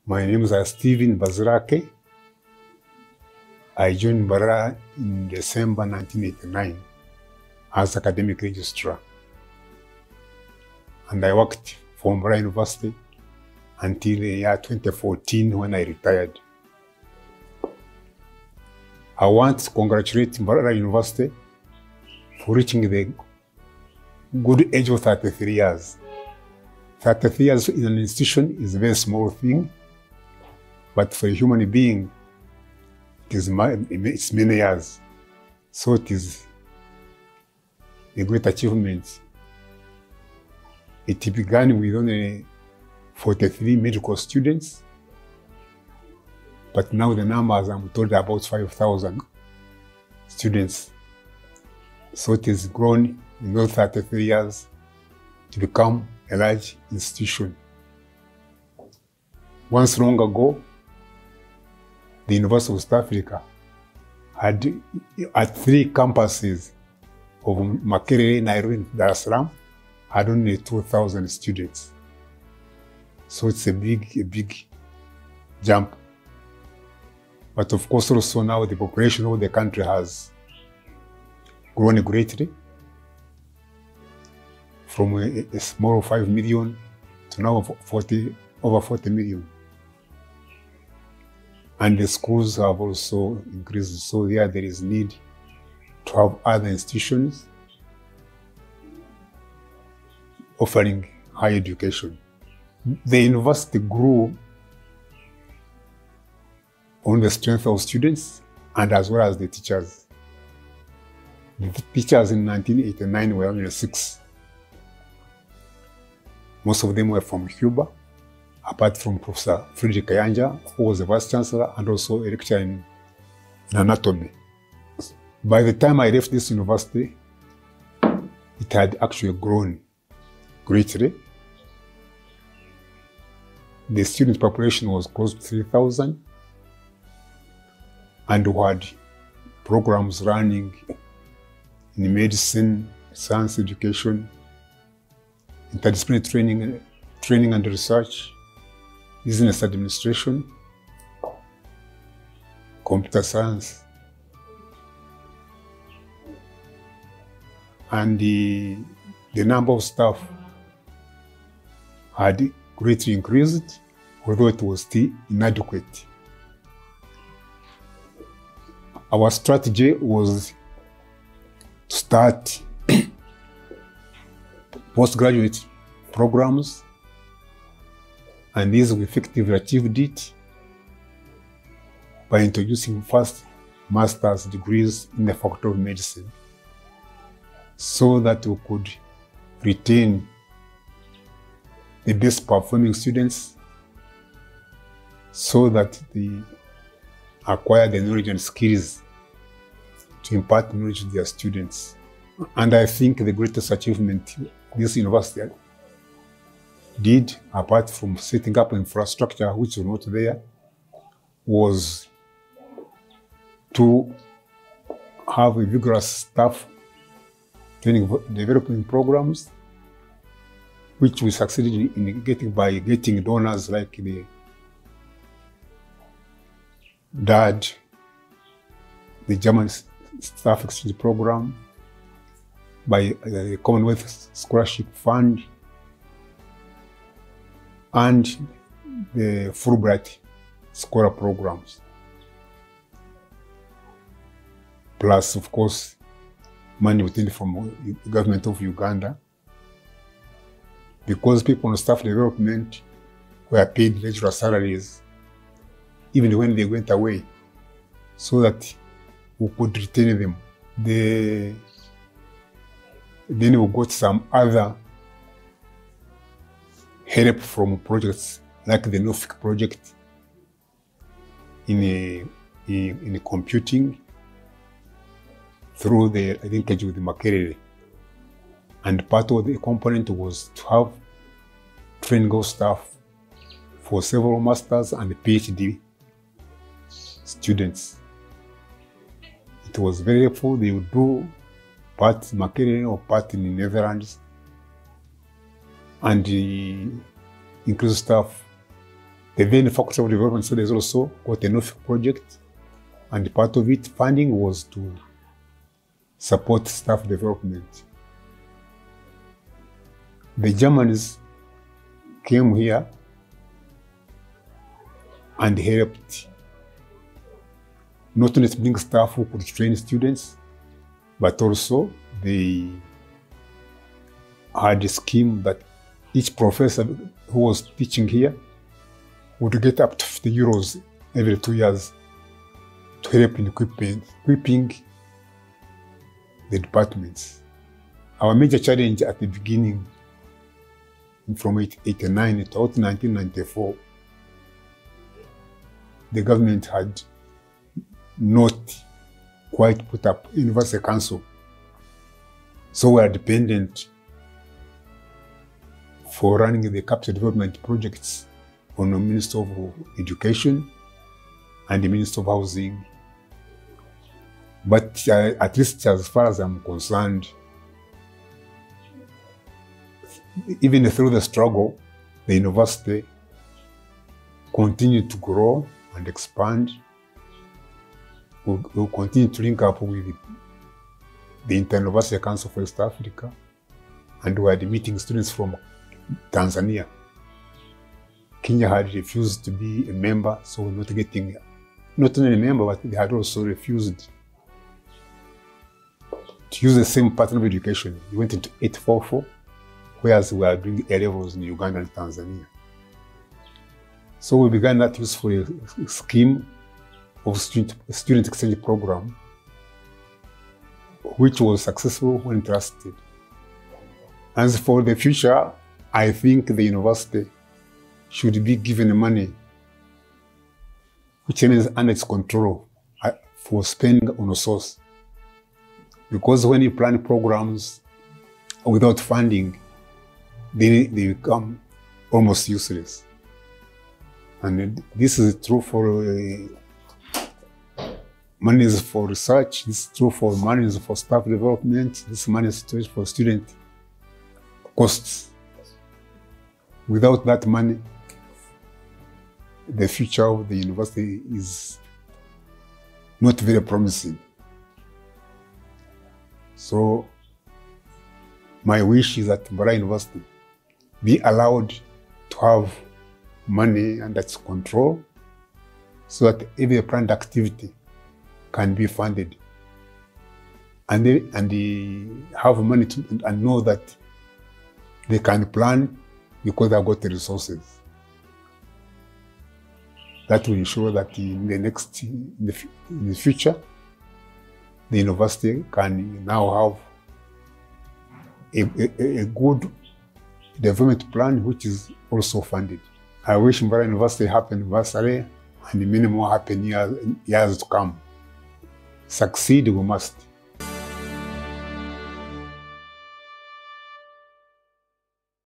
My name is Stephen Bazirake. I joined Bara in December 1989 as Academic Registrar. And I worked for Bara University until the year 2014 when I retired. I want to congratulate Bara University for reaching the good age of 33 years. 33 years in an institution is a very small thing, but for a human being, it's many years. So it is a great achievement. It began with only 43 medical students, but now the numbers, I'm told, are about 5,000 students. So it has grown in those 33 years to become a large institution. Once long ago, the University of South Africa had 3 campuses of Makerere, Nairobi, and Dar es Salaam, had only 2,000 students. So it's a big jump. But of course, also now the population of the country has grown greatly from a small 5 million to now over 40 million. And the schools have also increased, so there is need to have other institutions offering higher education. The university grew on the strength of students and as well as the teachers. The teachers in 1989 were only 6. Most of them were from Cuba, apart from Professor Frederick Kayanja, who was the Vice Chancellor and also a lecturer in anatomy. By the time I left this university, it had actually grown greatly. The student population was close to 3,000, and we had programs running in medicine, science education, interdisciplinary training and research, business administration, computer science. And the number of staff had greatly increased, although it was still inadequate. Our strategy was to start postgraduate programs, and these we effectively achieved it by introducing first master's degrees in the Faculty of Medicine, so that we could retain the best performing students, so that they acquire the knowledge and skills to impart knowledge to their students. And I think the greatest achievement this university did, apart from setting up infrastructure which was not there, was to have a vigorous staff training development programs, which we succeeded in getting by getting donors like the DAD, the German Staff Exchange Program, by the Commonwealth Scholarship Fund, and the Fulbright Scholar Programs. Plus, of course, money obtained from the government of Uganda, because people on staff development were paid regular salaries even when they went away, so that we could retain them. Then we got some other help from projects like the NOFIC project in computing through the linkage with Makerere. And part of the component was to have training of staff for several masters and PhD students. It was very helpful. They would do part in Makerere or part in the Netherlands, and increase staff The then Faculty of Development Studies also got a NOFIC project, and part of it, funding was to support staff development. The Germans came here and helped not only to bring staff who could train students, but also they had a scheme that each professor who was teaching here would get up to 50 euros every 2 years to help in equipping the departments. Our major challenge at the beginning, from 1889 to 1994, the government had not quite put up University Council. So we are dependent for running the capital development projects on the Minister of Education and the Minister of Housing. But at least as far as I'm concerned, even through the struggle, the university continued to grow and expand. We'll continue to link up with the Inter-University Council for East Africa, and we are admitting students from Tanzania. Kenya had refused to be a member, so we're not getting, not only a member, but they had also refused to use the same pattern of education. We went into 844, whereas we are doing A levels in Uganda and Tanzania. So we began that useful scheme of student exchange program, which was successful when trusted. As for the future, I think the university should be given money which is under its control for spending on a source. Because when you plan programs without funding, they become almost useless. And this is true for monies for research, this is true for monies for staff development, this money is true for student costs. Without that money, the future of the university is not very promising. So my wish is that Mbarara University be allowed to have money under its control so that every planned activity can be funded, and they have money to, and know that they can plan because they've got the resources. That will ensure that in the future, the university can now have a good development plan which is also funded. I wish Mbarara University happy anniversary and many more happy years to come. Succeed we must.